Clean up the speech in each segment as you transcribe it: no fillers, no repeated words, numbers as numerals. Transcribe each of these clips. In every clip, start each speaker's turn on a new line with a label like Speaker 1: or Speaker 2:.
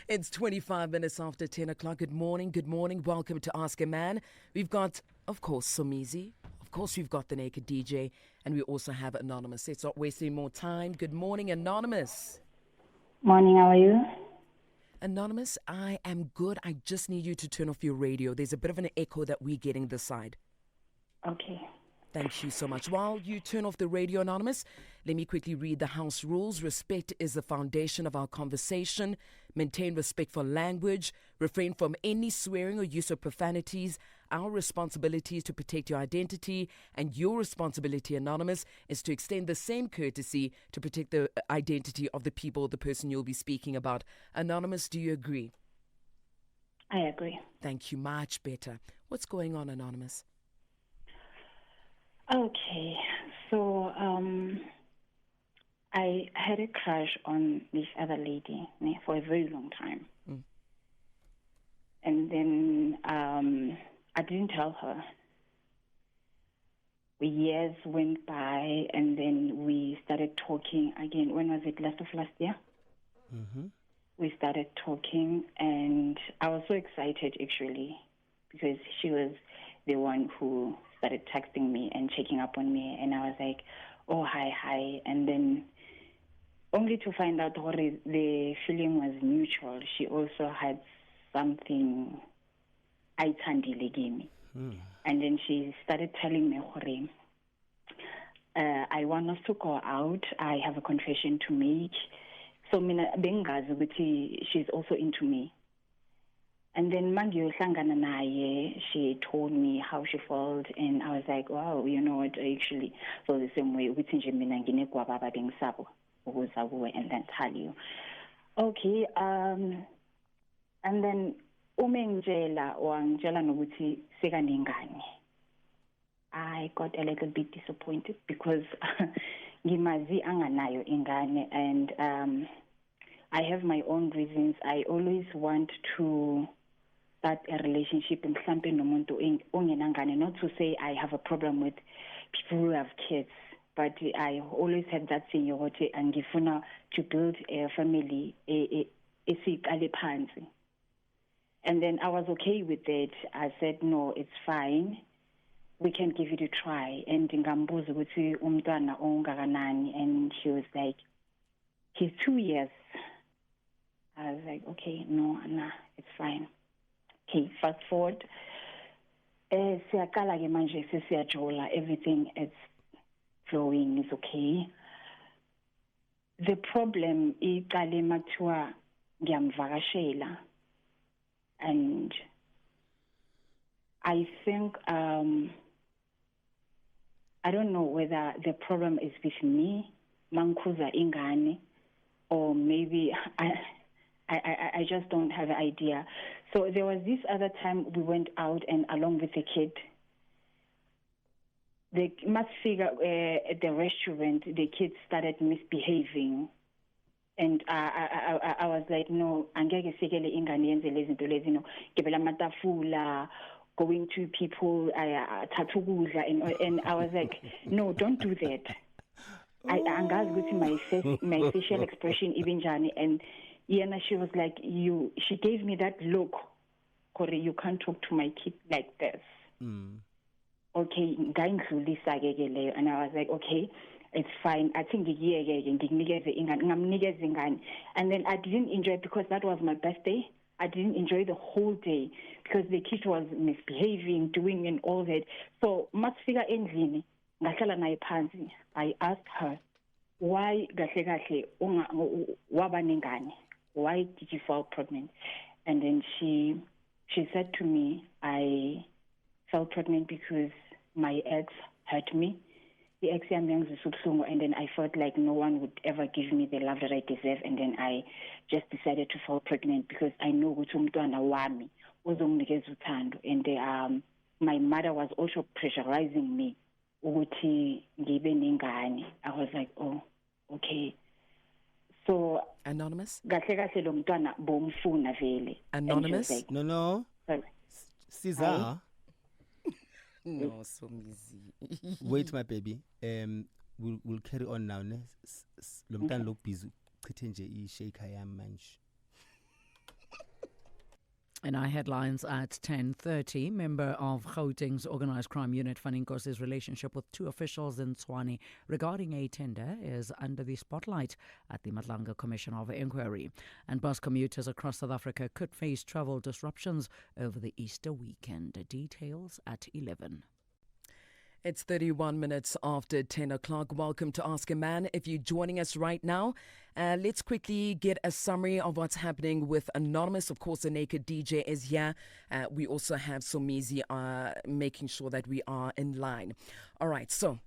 Speaker 1: It's 25 minutes after 10 o'clock. Good morning. Good morning. Welcome to Ask a Man. We've got, of course, Somizi. Of course, we've got the Naked DJ. And we also have Anonymous. Let's not wasting more time. Good morning, Anonymous.
Speaker 2: Morning, how are you?
Speaker 1: Anonymous, I am good. I just need you to turn off your radio. There's a bit of an echo that we're getting this side.
Speaker 2: Okay.
Speaker 1: Thank you so much. While you turn off the radio, Anonymous, let me quickly read the house rules. Respect is the foundation of our conversation. Maintain respectful language. Refrain from any swearing or use of profanities. Our responsibility is to protect your identity, and your responsibility, Anonymous, is to extend the same courtesy to protect the identity of the people, the person you'll be speaking about. Anonymous, do you agree?
Speaker 2: I agree.
Speaker 1: Thank you. Much better. What's going on, Anonymous?
Speaker 2: Okay, so I had a crush on this other lady for a very long time. And then I didn't tell her. Years went by, and then we started talking again. When was it? Last year?
Speaker 3: Mm-hmm.
Speaker 2: We started talking, and I was so excited, actually, because she was the one who started texting me and checking up on me, and I was like, oh, hi, and then only to find out what the feeling was mutual. She also had something ayithandile kimi. And then she started telling me, I want us to go out, I have a confession to make. So mina bengazi ukuthi she's also into me. And then mangiyohlangana naye, she told me how she felt, and I was like, wow, you know what, I actually feel the same way. Ukuthi nje mina nginegwababa bengisabo ukuza kuwe and then tell you. Okay, and then umengitshela wangitshela nokuthi sekanengane. I got a little bit disappointed because ngimazi anganayo ingane, and I have my own reasons. I always want to start a relationship mhlambe nomuntu ongenangane, not to say I have a problem with people who have kids, but I always had that thing yokuthi angifuna to build a family esiqale phansi. And then I was okay with it. I said, no, it's fine. We can give it a try. And ngambuza ukuthi umntwana ongakanani, and she was like, he's 2 years. I was like, okay, no, it's fine. Okay, fast forward. Siyaqala ke manje sesiyajola, everything is flowing, is okay. The problem iqale mathiwa ngiyamvakashela, and I think I don't know whether the problem is with me, mangikhuza ingane, or maybe I just don't have an idea. So there was this other time we went out, and along with the kid, they must figure at the restaurant, the kids started misbehaving. And I was like, no, angeke sikele ingane yenze lezi zinto lezi, no, gibela amatafula, going to people, thatha ukudla, and I was like, no, don't do that. Angazi ukuthi my facial expression ibinjani, and Yana, she was like, she gave me that look, Kore, you can't talk to my kid like this. Okay, ngayindlulisa ke leyo, and I was like, okay, it's fine. I think nginikeze ingane. And then I didn't enjoy it because that was my birthday. I didn't enjoy the whole day because the kid was misbehaving, doing and all that. So masifika endlini ngahlala naye phansi. I asked her, why kahle waba nengane? Why did you fall pregnant? And then she said to me, I fell pregnant because my ex hurt me. The ex and then I felt like no one would ever give me the love that I deserve, and then I just decided to fall pregnant because I know ukuthi umntwana wami uzonginikeza uthando, and my mother was also pressurizing me ukuthi ngibe nengane. I was like, oh, okay. So
Speaker 1: Anonymous?
Speaker 2: Kahle lo mntwana bomfuna vele.
Speaker 1: Anonymous?
Speaker 2: Like,
Speaker 3: no. Siza.
Speaker 1: No, Somizi.
Speaker 3: Wait, my baby. We'll carry on now. Lo mntana lo busy chithe nje I-shake yami manje.
Speaker 4: In our headlines at 10:30, member of Gauteng's organised crime unit Van Inkos's relationship with two officials in Tshwane regarding a tender is under the spotlight at the Madlanga Commission of Inquiry. And bus commuters across South Africa could face travel disruptions over the Easter weekend. Details at 11.
Speaker 1: It's 31 minutes after 10 o'clock. Welcome to Ask a Man. If you're joining us right now, let's quickly get a summary of what's happening with Anonymous. Of course, the Naked DJ is here. We also have Somizi making sure that we are in line. All right, so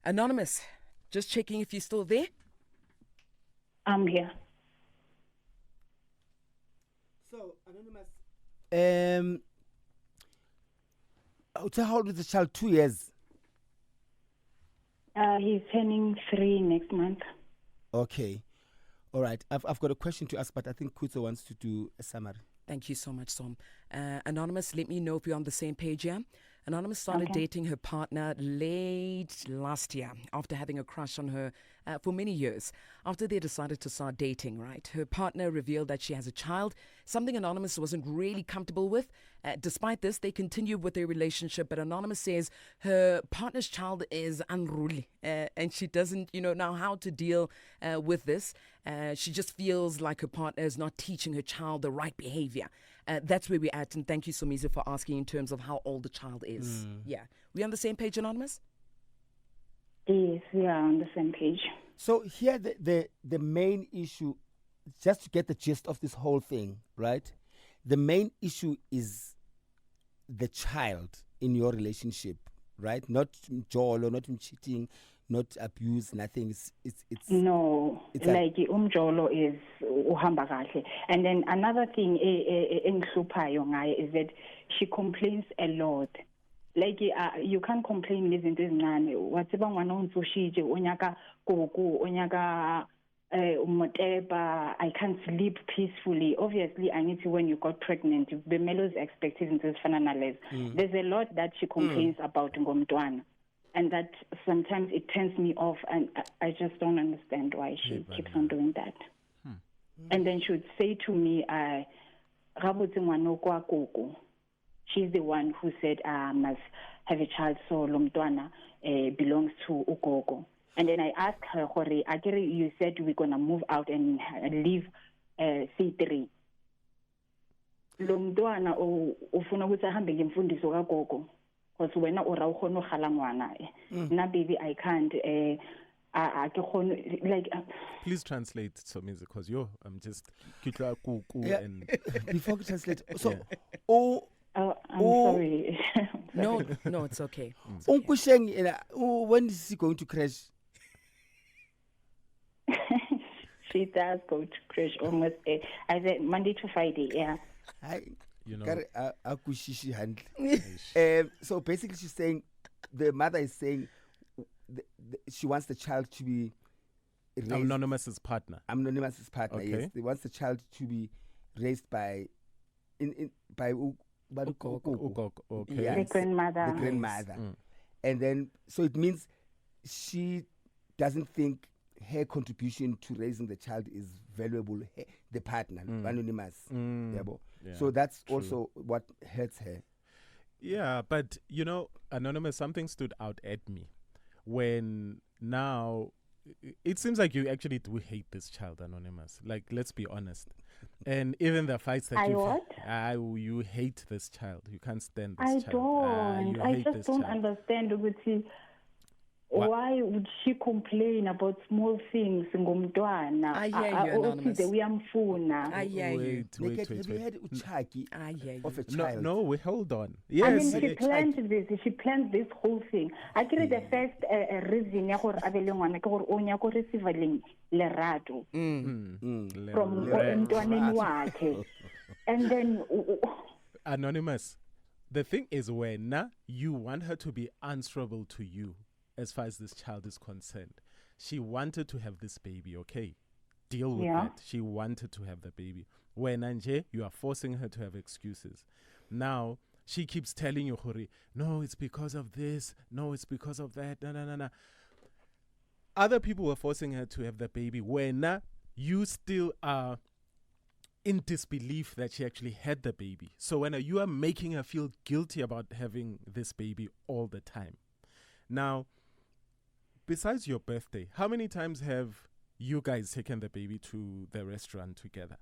Speaker 1: Anonymous, just checking if you're still there.
Speaker 2: I'm here.
Speaker 3: So, Anonymous, how old is the child? 2 years.
Speaker 2: He's turning 3 next month.
Speaker 3: Okay. All right. I've got a question to ask, but I think Kuzo wants to do a summary.
Speaker 1: Thank you so much, Som. Anonymous, let me know if you're on the same page here. Anonymous started dating her partner late last year after having a crush on her for many years. After they decided to start dating, right, her partner revealed that she has a child, something Anonymous wasn't really comfortable with. Despite this, they continued with their relationship, but Anonymous says her partner's child is unruly and she doesn't, know how to deal with this. She just feels like her partner is not teaching her child the right behavior. That's where we're at, and thank you, Somizi, for asking in terms of how old the child is. Yeah. We on the same page, Anonymous?
Speaker 2: Yes, we are on the same page.
Speaker 3: So here the main issue, just to get the gist of this whole thing, right? The main issue is the child in your relationship, right? Not Jolo, not cheating, not abuse, nothing. It's
Speaker 2: no,
Speaker 3: it's
Speaker 2: like umjolo is uhamba kahle. And then another thing engihluphayo ngaye is that she complains a lot. Like you can't complain izinto ezincane. Watsiba ngwana onsushije onyaka gogo onyaka umoteba, I can't sleep peacefully. Obviously, I need to, when you got pregnant, the Melo's expectations is fananales. There's a lot that she complains about ngomntwana. And that sometimes it turns me off, and I just don't understand why she keeps on doing that. And then she would say to me, she's the one who said, I must have a child, so lomntwana belongs to ugogo. And then I asked her, you said we're going to move out and leave C3. Lomntwana ufuna ukuthi ahambe ngemfundiso kagogo. Because when na baby, I can't.
Speaker 5: Please translate, Somizi, because I'm just and
Speaker 3: before we translate. So,
Speaker 2: I'm sorry.
Speaker 1: No, it's okay.
Speaker 3: Uncle Sheng, when is he going to crash?
Speaker 2: She does go to crash almost. I said Monday to Friday. Yeah.
Speaker 3: So basically, she's saying, the mother is saying, she wants the child to be raised.
Speaker 5: Anonymous's partner.
Speaker 3: Anonymous's partner.
Speaker 5: Okay.
Speaker 3: Yes, they wants the child to be raised by
Speaker 5: Ukoko. Okay.
Speaker 3: Yes,
Speaker 2: the grandmother.
Speaker 3: The grandmother. And then, so it means she doesn't think her contribution to raising the child is valuable. The partner, Anonymous. Yeah. So that's true. Also what hurts her.
Speaker 5: Yeah, but Anonymous, something stood out at me when now it seems like you actually do hate this child, Anonymous. Like, let's be honest. And even the fights that you hate this child. You can't stand this child.
Speaker 2: I just don't understand why would she complain about small things ngomntwana?
Speaker 1: I hear you, Anonymous. I hear you.
Speaker 5: Wait.
Speaker 3: Have you heard Uchaki of a child?
Speaker 5: No, hold on. Yes.
Speaker 2: I mean, she planned this whole thing. I think the first reason ya gore a be le ngwana ke gore o nya go receive lerato from umntwaneni wakhe. And then
Speaker 5: Anonymous, the thing is, when you want her to be answerable to you as far as this child is concerned, she wanted to have this baby, okay? Deal with that. She wanted to have the baby. When Anje, you are forcing her to have excuses. Now, she keeps telling you, Hori, no, it's because of this. No, it's because of that. No. Other people were forcing her to have the baby when you still are in disbelief that she actually had the baby. So when you are making her feel guilty about having this baby all the time. Now, besides your birthday, how many times have you guys taken the baby to the restaurant together?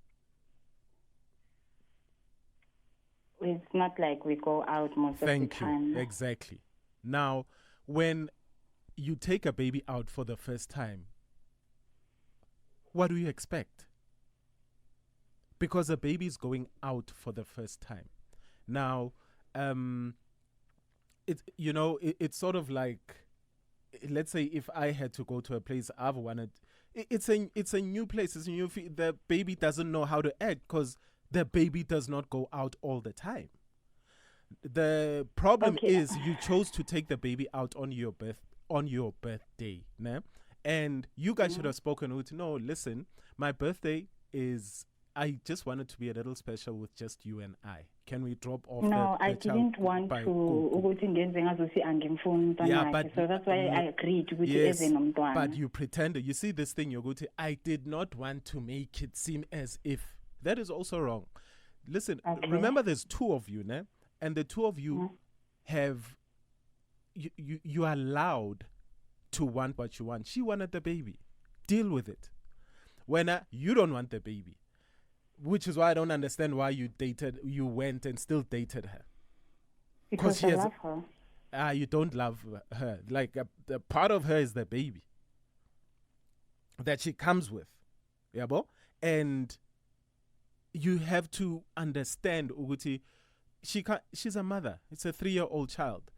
Speaker 2: It's not like we go out most of the time.
Speaker 5: You. Exactly. Now, when you take a baby out for the first time, what do you expect? Because a baby is going out for the first time. Now, it's sort of like, let's say if I had to go to a place I've wanted, it's a new place. It's a new. The baby doesn't know how to act because the baby does not go out all the time. The problem is you chose to take the baby out on your birthday, né? And you guys should have spoken with, no, listen, my birthday is, I just wanted to be a little special with just you and I. Can we drop off
Speaker 2: No,
Speaker 5: the
Speaker 2: I didn't want to.
Speaker 5: Yeah, but
Speaker 2: so that's why I agreed with
Speaker 5: yes,
Speaker 2: you.
Speaker 5: but you pretended. You see this thing, you're going to, I did not want to make it seem as if. That is also wrong. Listen, remember there's two of you, né? And the two of you have, you are allowed to want what you want. She wanted the baby. Deal with it. When you don't want the baby, which is why I don't understand why you went and still dated her.
Speaker 2: Because I love her.
Speaker 5: You don't love her. Like the part of her is the baby that she comes with. Yeah, bo? And you have to understand, Uguti, she's a mother. It's a 3-year-old child.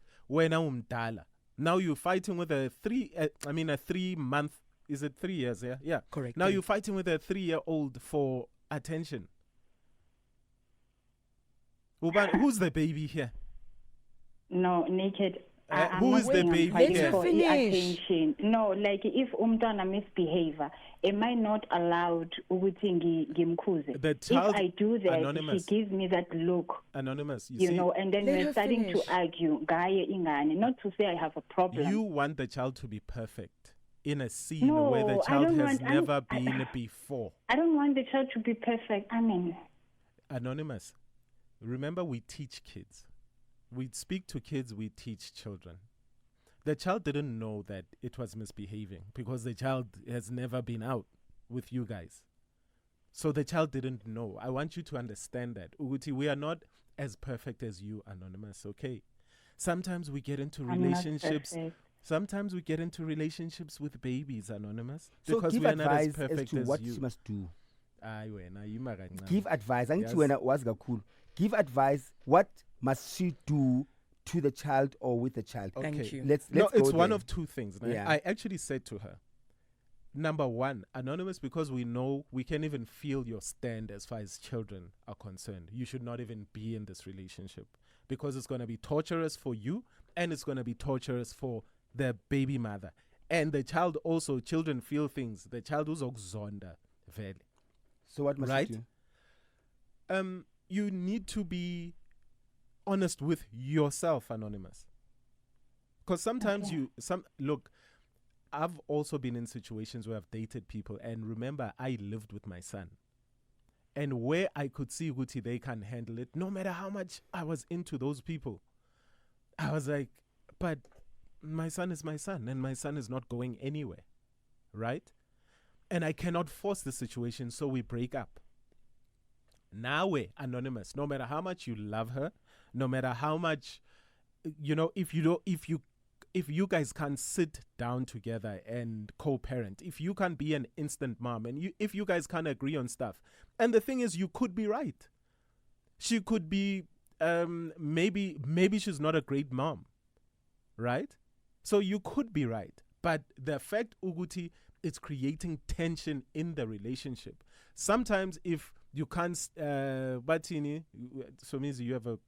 Speaker 5: Now you're fighting with a 3 month, is it 3 years? Yeah. Yeah.
Speaker 1: Correct.
Speaker 5: Now you're fighting with a 3-year-old for attention. Who's the baby here?
Speaker 2: No, naked.
Speaker 5: Who is the baby
Speaker 1: Let
Speaker 5: here?
Speaker 1: her finish.
Speaker 2: Attention. No, like if umntwana misbehave, am I not allowed ukuthi ngimkhuze?
Speaker 5: The child,
Speaker 2: if I do that,
Speaker 5: Anonymous.
Speaker 2: he gives me that look.
Speaker 5: Anonymous,
Speaker 2: You
Speaker 5: see,
Speaker 2: know, and then
Speaker 1: Let
Speaker 2: we're
Speaker 1: her
Speaker 2: starting
Speaker 1: finish.
Speaker 2: to argue. Gaye ingane. Not to say I have a problem.
Speaker 5: you want the child to be perfect in a scene
Speaker 2: No,
Speaker 5: where the
Speaker 2: I
Speaker 5: child
Speaker 2: don't
Speaker 5: has
Speaker 2: want-
Speaker 5: never been before.
Speaker 2: I don't want the child to be perfect. I mean,
Speaker 5: Anonymous, remember we teach kids. We speak to kids, we teach children. The child didn't know that it was misbehaving because the child has never been out with you guys. So the child didn't know. I want you to understand that. Uguti, we are not as perfect as you, Anonymous, okay? Sometimes we get into
Speaker 2: I'm not
Speaker 5: relationships.
Speaker 2: perfect.
Speaker 5: Sometimes we get into relationships with babies, Anonymous.
Speaker 3: So
Speaker 5: Because
Speaker 3: give
Speaker 5: we are not as
Speaker 3: advice
Speaker 5: perfect
Speaker 3: as to
Speaker 5: as
Speaker 3: what
Speaker 5: you.
Speaker 3: she must do.
Speaker 5: Aye, wena, you magancane.
Speaker 3: Give advice.
Speaker 5: Yes.
Speaker 3: Give advice. What must she do to the child or with the child?
Speaker 5: Okay.
Speaker 1: Thank you.
Speaker 3: Let's
Speaker 5: No,
Speaker 3: go
Speaker 5: it's one
Speaker 3: there.
Speaker 5: of two things. Né?
Speaker 3: Yeah.
Speaker 5: I actually said to her, number one, Anonymous, because we know we can even feel your stand as far as children are concerned. You should not even be in this relationship because it's going to be torturous for you and it's going to be torturous for the baby mother. And the child also, children feel things. The child who's zonda, vele.
Speaker 3: So what must
Speaker 5: Right?
Speaker 3: she do?
Speaker 5: You need to be honest with yourself, Anonymous. Because sometimes look, I've also been in situations where I've dated people, and remember, I lived with my son. And where I could see Guti, they can handle it, no matter how much I was into those people. I was like, but my son is my son, and my son is not going anywhere, right? And I cannot force the situation, so we break up. Now, Anonymous, no matter how much you love her, no matter how much, if you guys can't sit down together and co-parent, if you can't be an instant mom, and if you guys can't agree on stuff, and the thing is, you could be right. She could be, maybe she's not a great mom, right? So you could be right, but the fact, Uguti, it's creating tension in the relationship. Sometimes if you can't, batini, so means you have a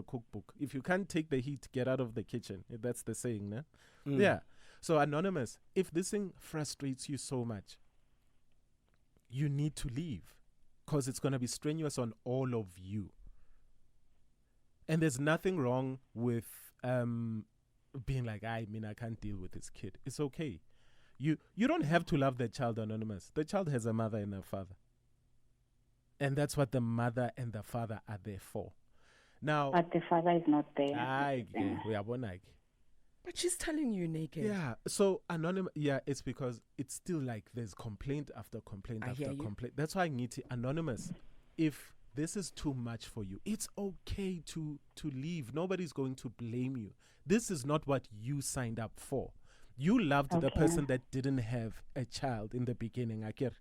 Speaker 5: cookbook. If you can't take the heat, get out of the kitchen. That's the saying, né? Yeah. So Anonymous, if this thing frustrates you so much, you need to leave because it's going to be strenuous on all of you. And there's nothing wrong with being like, I can't deal with this kid. It's okay. You don't have to love the child, Anonymous. The child has a mother and a father. And that's what the mother and the father are there for. Now,
Speaker 2: But the father is not there.
Speaker 5: we are one like.
Speaker 1: But she's telling you naked.
Speaker 5: Yeah. So anonymous. Yeah, it's because it's still like there's complaint after complaint
Speaker 1: I
Speaker 5: after
Speaker 1: hear you.
Speaker 5: complaint. That's why I need to anonymous. If this is too much for you, it's okay to leave. Nobody's going to blame you. This is not what you signed up for. You loved the
Speaker 2: Okay.
Speaker 5: person that didn't have a child in the beginning, I get.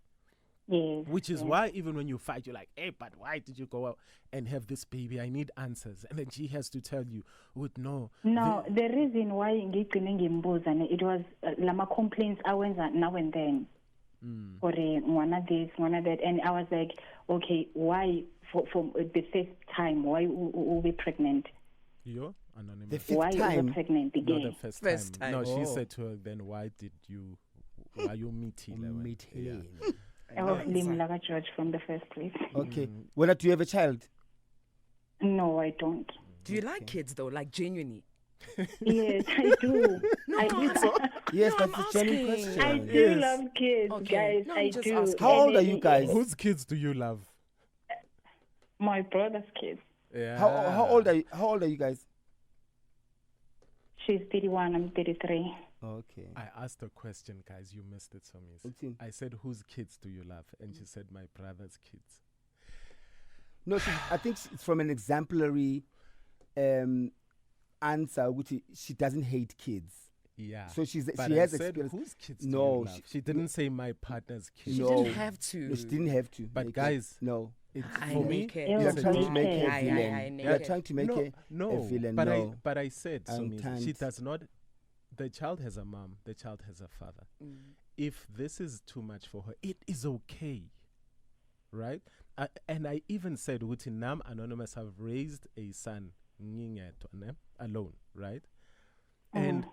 Speaker 2: Yes.
Speaker 5: Which is
Speaker 2: yes.
Speaker 5: why even when you fight, you're like, hey, but why did you go out and have this baby? I need answers. And then she has to tell you, no.
Speaker 2: No, the reason why ngigcine ngimbuza it was lama complaints awenza now and then. Or ngwana this, ngwana that, and I was like, okay, why for the first time why will be pregnant?
Speaker 5: You're anonymous.
Speaker 3: The fifth
Speaker 2: Why you
Speaker 3: time.
Speaker 2: were pregnant
Speaker 5: Not the
Speaker 2: again?
Speaker 5: first time. No, she
Speaker 3: Oh.
Speaker 5: said to her, then why you meet him?
Speaker 3: Meet him.
Speaker 2: I was Lim Laga George from the first place.
Speaker 3: Okay. Well, do you have a child?
Speaker 2: No, I don't.
Speaker 1: Do you like kids though? Like genuinely?
Speaker 2: Yes, I do. I do.
Speaker 3: Yes,
Speaker 1: No,
Speaker 3: that's
Speaker 1: I'm
Speaker 3: a genuine
Speaker 1: asking.
Speaker 2: I
Speaker 3: question.
Speaker 2: do
Speaker 5: Yes.
Speaker 2: love kids,
Speaker 1: Okay.
Speaker 2: guys.
Speaker 1: No, I'm
Speaker 2: I
Speaker 1: just
Speaker 2: do.
Speaker 1: asking.
Speaker 3: How old are
Speaker 2: And
Speaker 3: you guys?
Speaker 5: Whose kids do you love?
Speaker 2: My brother's kids.
Speaker 5: Yeah.
Speaker 3: How old are you? How old are you guys?
Speaker 2: She's 31. I'm 33.
Speaker 3: Okay.
Speaker 5: I asked a question, guys. You missed it, Somis.
Speaker 3: What's in?
Speaker 5: I said, whose kids do you love? And she said, my brother's kids.
Speaker 3: No, I think it's from an exemplary answer, which she doesn't hate kids.
Speaker 5: Yeah.
Speaker 3: So she
Speaker 5: But
Speaker 3: has
Speaker 5: I said,
Speaker 3: experience.
Speaker 5: whose kids
Speaker 3: No,
Speaker 5: do you love?
Speaker 3: she-
Speaker 5: She didn't say my partner's kids.
Speaker 1: She
Speaker 3: No.
Speaker 1: didn't have to.
Speaker 3: No, she didn't have to.
Speaker 5: But
Speaker 3: make
Speaker 5: guys,
Speaker 3: it. No.
Speaker 5: It's
Speaker 1: I
Speaker 5: for me.
Speaker 1: naked.
Speaker 3: You are
Speaker 2: It's
Speaker 3: trying to
Speaker 2: okay.
Speaker 3: make her
Speaker 1: Aye,
Speaker 3: a villain.
Speaker 1: aye, aye,
Speaker 3: You are
Speaker 1: naked.
Speaker 3: trying to make
Speaker 5: no,
Speaker 3: a villain.
Speaker 5: but
Speaker 3: No.
Speaker 5: but I said,
Speaker 3: I
Speaker 5: Somis, she
Speaker 3: can't.
Speaker 5: does not. The child has a mom. The child has a father. If this is too much for her, it is okay, right? And I even said, "Uthi nam anonymous have raised a son, ngingedwa, ne, alone, right?" And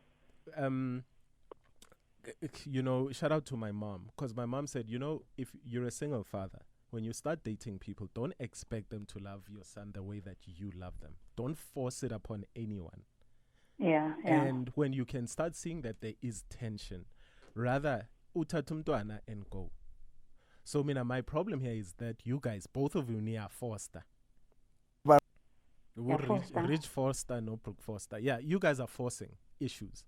Speaker 5: you know, shout out to my mom, because my mom said, you know, if you're a single father, when you start dating people, don't expect them to love your son the way that you love them. Don't force it upon anyone.
Speaker 2: Yeah.
Speaker 5: And when you can start seeing that there is tension, rather uthatha umntwana and go. So my problem here is that you guys, both of you near Forster.
Speaker 3: Well-
Speaker 2: Yeah, Forster.
Speaker 5: Rich Forster, no Brooke Forster. Yeah, you guys are forcing issues.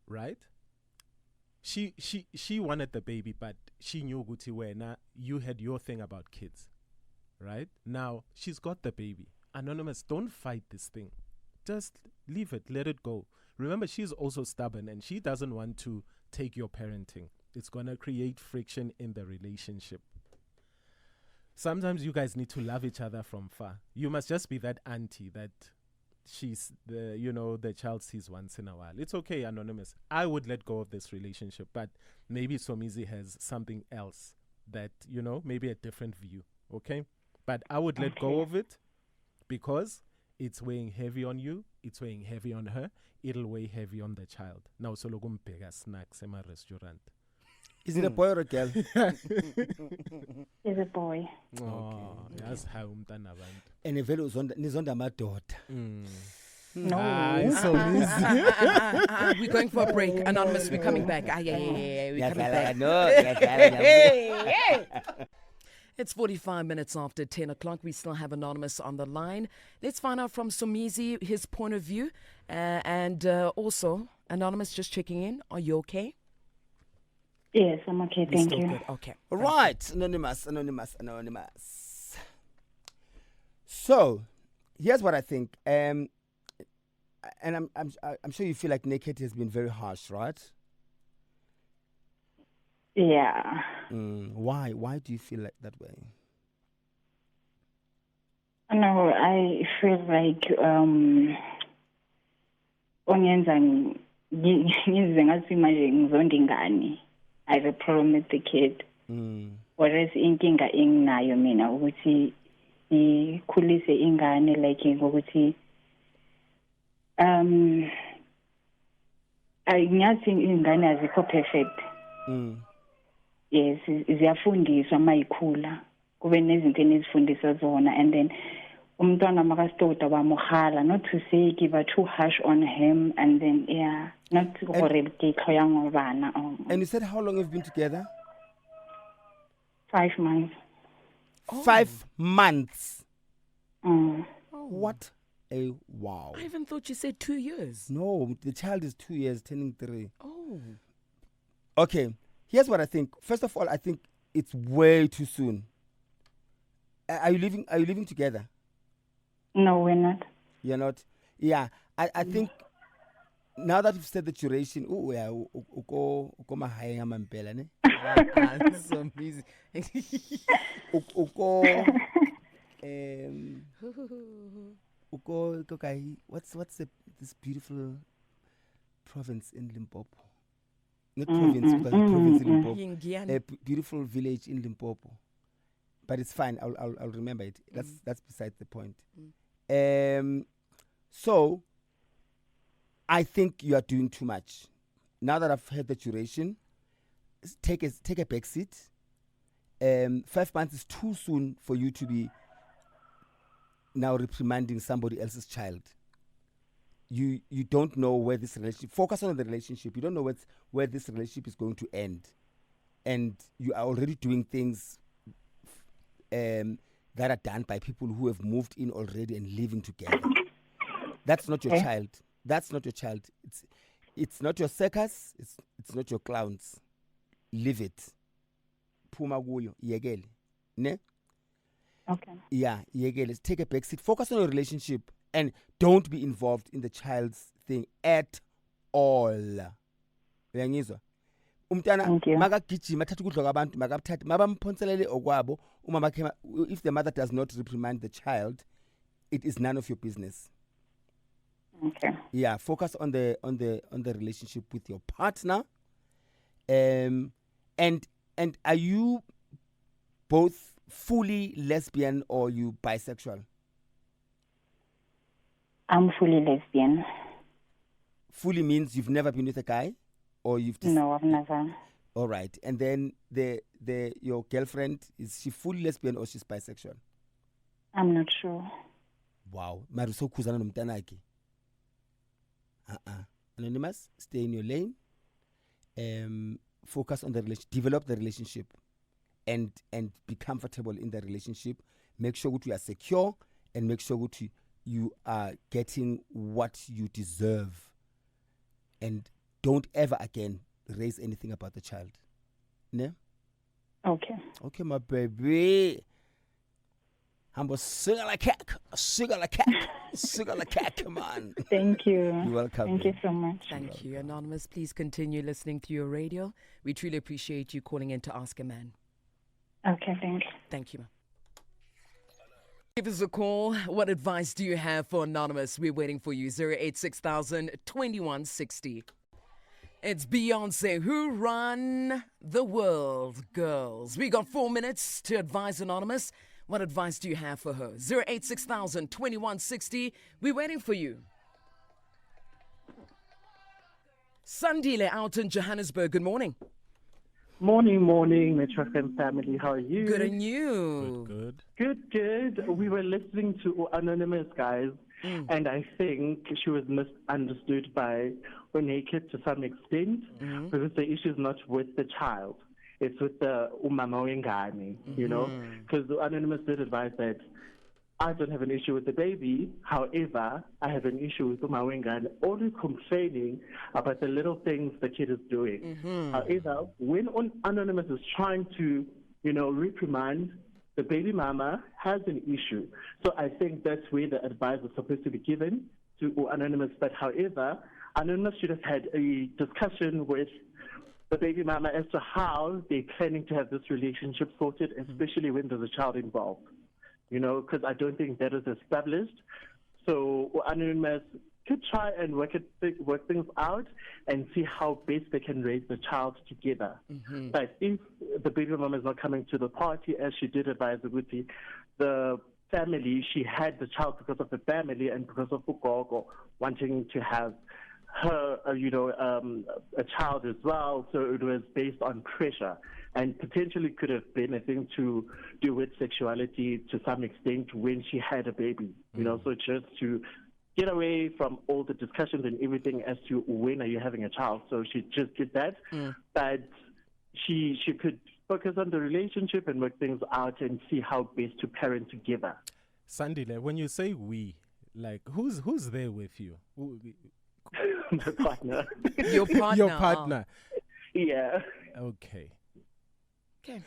Speaker 5: Right? She wanted the baby, but she knew Guti wena you had your thing about kids. Right? Now she's got the baby. Anonymous, don't fight this thing. Just leave it, let it go. Remember, she's also stubborn and she doesn't want to take your parenting. It's going to create friction in the relationship. Sometimes you guys need to love each other from far. You must just be that auntie that she's the child sees once in a while. It's okay, Anonymous. I would let go of this relationship, but maybe Somizi has something else that, maybe a different view. Okay? But I would let go of it because it's weighing heavy on you. It's weighing heavy on her. It'll weigh heavy on the child. Now, solo kumbheka snacks ema restaurant.
Speaker 3: Is it a boy or a girl?
Speaker 2: He's a boy.
Speaker 5: Oh, yazi hayi umntana abantu.
Speaker 3: And vele nizonda amadoda.
Speaker 2: No.
Speaker 5: Hayi Somizi.
Speaker 1: We're going for a break. Anonymous, we're coming back. Yeah, we're coming back.
Speaker 3: No,
Speaker 1: Hey. It's 45 minutes after 10 o'clock. We still have Anonymous on the line. Let's find out from Somizi his point of view. And also, Anonymous, just checking in. Are you okay?
Speaker 2: Yes, I'm okay.
Speaker 1: You're
Speaker 2: Thank
Speaker 1: still
Speaker 2: you.
Speaker 1: good. Okay.
Speaker 3: Right, Anonymous. So, here's what I think. And I'm sure you feel like Naked has been very harsh, right?
Speaker 2: Yeah.
Speaker 3: Why? Why do you feel like that way?
Speaker 2: No, I feel like onyenza ngize ngathi manje ngizonda ingane. I have a problem with the kid. Whereas inkinga enginayo mina ukuthi ikhulise ingane like ngokuthi ngiyathi ingane azikho perfect. Yes, ziyafundiswa mayikhula kube nezinto enizifundisa zona, and then umntwana makasitoda bamuhala, not to say give a too harsh on him, and then not gore dikho ya ngobana.
Speaker 3: And you said how long have you been together?
Speaker 2: 5 months.
Speaker 3: 5 months.
Speaker 2: Mm.
Speaker 3: What a wow.
Speaker 1: I even thought you said 2 years.
Speaker 3: No, the child is 2 years, turning 3.
Speaker 1: Oh.
Speaker 3: Okay, here's what I think. First of all, I think it's way too soon. Are you living together?
Speaker 2: No, we're not.
Speaker 3: You're not? Yeah, I think now that you've said the duration, oh yeah, uko mahaya mampela ne?
Speaker 1: That's amazing.
Speaker 3: Uko uko kai. What's this beautiful province in Limpopo? Not province, because province in Limpopo.
Speaker 1: Yingian.
Speaker 3: A beautiful village in Limpopo. But it's fine. I'll remember it. That's beside the point. So I think you are doing too much. Now that I've heard the duration, take a back seat. 5 months is too soon for you to be now reprimanding somebody else's child. You don't know where this relationship. Focus on the relationship. You don't know where this relationship is going to end, and you are already doing things that are done by people who have moved in already and living together. That's not your child. That's not your child. It's not your circus. It's not your clowns. Leave it. Phuma kuyo, yekele. Ne?
Speaker 2: Okay.
Speaker 3: Yeah, yekele. Take a back seat. Focus on your relationship and don't be involved in the child's thing at all. Uyangizwa? Umntana
Speaker 2: Thank you.
Speaker 3: makagijima athatha ukudla kwabantu makabuthathe mabamphonselele okwabo uma if the mother does not reprimand the child, it is none of your business.
Speaker 2: Okay.
Speaker 3: Yeah, focus on the relationship with your partner. And are you both fully lesbian or you bisexual?
Speaker 2: I'm fully lesbian.
Speaker 3: Fully means you've never been with a guy, or you've
Speaker 2: No, I've never.
Speaker 3: All right, and then your girlfriend, is she fully lesbian or she's bisexual?
Speaker 2: I'm not sure.
Speaker 3: Wow, Maruso kuzana nomtanaki. Anonymous, stay in your lane. Focus on the relationship, develop the relationship, and be comfortable in the relationship. Make sure that you are secure, and make sure that you are getting what you deserve. And don't ever again raise anything about the child. Ne?
Speaker 2: Okay.
Speaker 3: Okay, my baby. I'm a singer like cat, come on.
Speaker 2: Thank you.
Speaker 3: You're welcome.
Speaker 2: Thank you so much.
Speaker 1: Thank you, Anonymous. Please continue listening through your radio. We truly appreciate you calling in to Ask a Man.
Speaker 2: Okay, thanks.
Speaker 1: Thank you, ma'am. Give us a call. What advice do you have for Anonymous? We're waiting for you. 086,000 2160. It's Beyonce who run the world, girls. We got 4 minutes to advise Anonymous. What advice do you have for her? 086,000 2160. We're waiting for you. Sandile out in Johannesburg. Good morning.
Speaker 6: Morning, Metro FM family. How are you?
Speaker 1: Good, and you?
Speaker 6: Good. We were listening to Anonymous, guys, and I think she was misunderstood by Onaked to some extent, because the issue is not with the child. It's with the umama wengane, you know, because Anonymous did advise that I don't have an issue with the baby. However, I have an issue with umama wengane, only complaining about the little things the kid is doing. However, when Anonymous is trying to, you know, reprimand, the baby mama has an issue. So I think that's where the advice is supposed to be given to Anonymous. But however, Anonymous should have had a discussion with the baby mama as to how they're planning to have this relationship sorted, especially when there's a child involved. You know, because I don't think that is established. So Anonymous could try and work things out and see how best they can raise the child together. But if the baby mama is not coming to the party, as she did advise Uguti, the family, she had the child because of the family and because of Ugogo wanting to have her, a child as well. So it was based on pressure and potentially could have been a thing to do with sexuality to some extent when she had a baby, you know, so just to get away from all the discussions and everything as to when are you having a child. So she just did that. But she could focus on the relationship and work things out and see how best to parent together.
Speaker 5: Sandile, when you say we, like who's there with you?
Speaker 6: The partner.
Speaker 1: Your partner.
Speaker 5: Your partner.
Speaker 6: Yeah.
Speaker 5: Okay.
Speaker 1: Okay.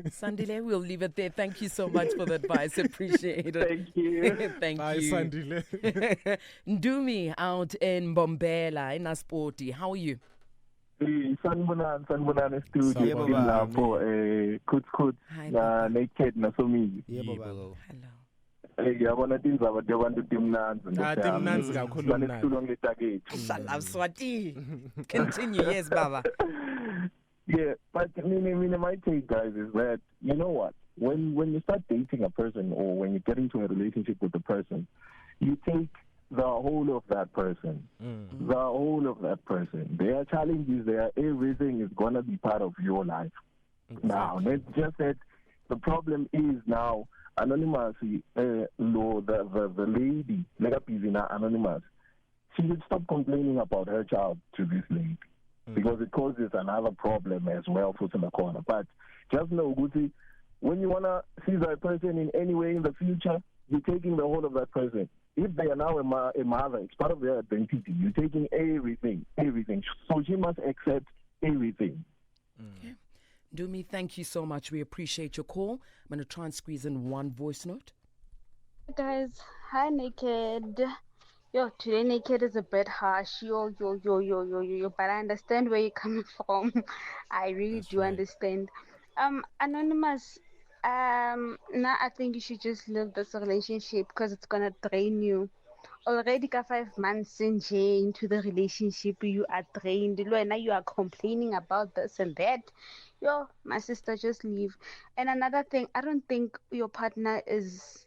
Speaker 1: Sandile, we'll leave it there. Thank you so much for the advice. Appreciate it.
Speaker 6: Thank you.
Speaker 1: Thank
Speaker 5: Bye,
Speaker 1: you.
Speaker 5: Sandile.
Speaker 1: Ndumi out in Bombela, in Aspoti. How are you?
Speaker 7: Sanibonani studio
Speaker 5: Sawubona.
Speaker 7: lapho kuts
Speaker 1: Hi,
Speaker 7: na
Speaker 1: Baba.
Speaker 7: naked nasomizi
Speaker 3: Yebo, baba.
Speaker 1: Hello.
Speaker 7: ngiyabona tindzaba tabantu timnanzi
Speaker 5: Timnanzi kakhulu mnandi.
Speaker 7: banesitulo ngetakethu
Speaker 1: Salam Swati. Continue, yes, Baba.
Speaker 7: yeah but mina my take guys is that you know what when you start dating a person or when you get into a relationship with a person you take the whole of that person. The whole of that person. Their challenges, everything is going to be part of your life.
Speaker 5: Exactly.
Speaker 7: Now, let's just that the problem is now, Anonymous, the lady, Anonymous, she should stop complaining about her child to this lady because it causes another problem as well for the corner. But just know, Guti, when you want to see that person in any way in the future, you're taking the whole of that person. If they are now a mother, it's part of their identity. You're taking everything. So she must accept everything.
Speaker 1: Okay. Ndumi, thank you so much. We appreciate your call. I'm going to try and squeeze in one voice note.
Speaker 8: Guys, hi Naked. Yo, today Naked is a bit harsh. Yo. But I understand where you're coming from. I really do understand. Anonymous. Now I think you should just leave this relationship because it's gonna drain you. Already got 5 months into the relationship, you are drained. Now you are complaining about this and that. Yo, my sister, just leave. And another thing, I don't think your partner is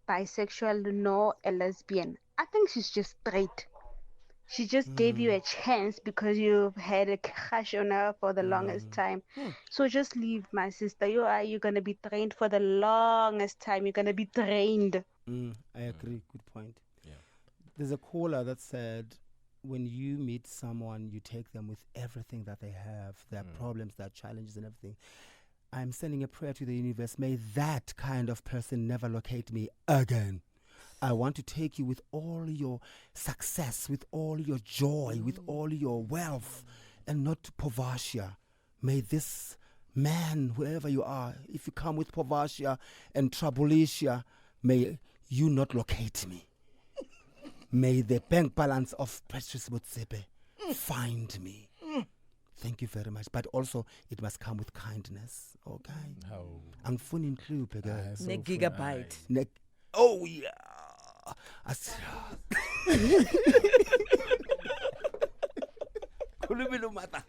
Speaker 8: bisexual nor a lesbian. I think she's just straight. She just gave you a chance because you've had a crush on her for the longest time. So just leave, my sister. You're gonna be drained for the longest time. You're gonna be drained.
Speaker 3: I agree. Good point.
Speaker 5: Yeah.
Speaker 3: There's a caller that said, when you meet someone, you take them with everything that they have, their problems, their challenges, and everything. I'm sending a prayer to the universe. May that kind of person never locate me again. I want to take you with all your success, with all your joy, with all your wealth, and not to Povassia. May this man, whoever you are, if you come with Povassia and Trabulicia, may you not locate me. May the bank balance of Precious Motsepe find me. Thank you very much. But also, it must come with kindness. Okay?
Speaker 5: Oh.
Speaker 3: Angifuni inhluphe guys.
Speaker 1: Ne gigabyte.
Speaker 3: Oh yeah. Khulumile uMatha.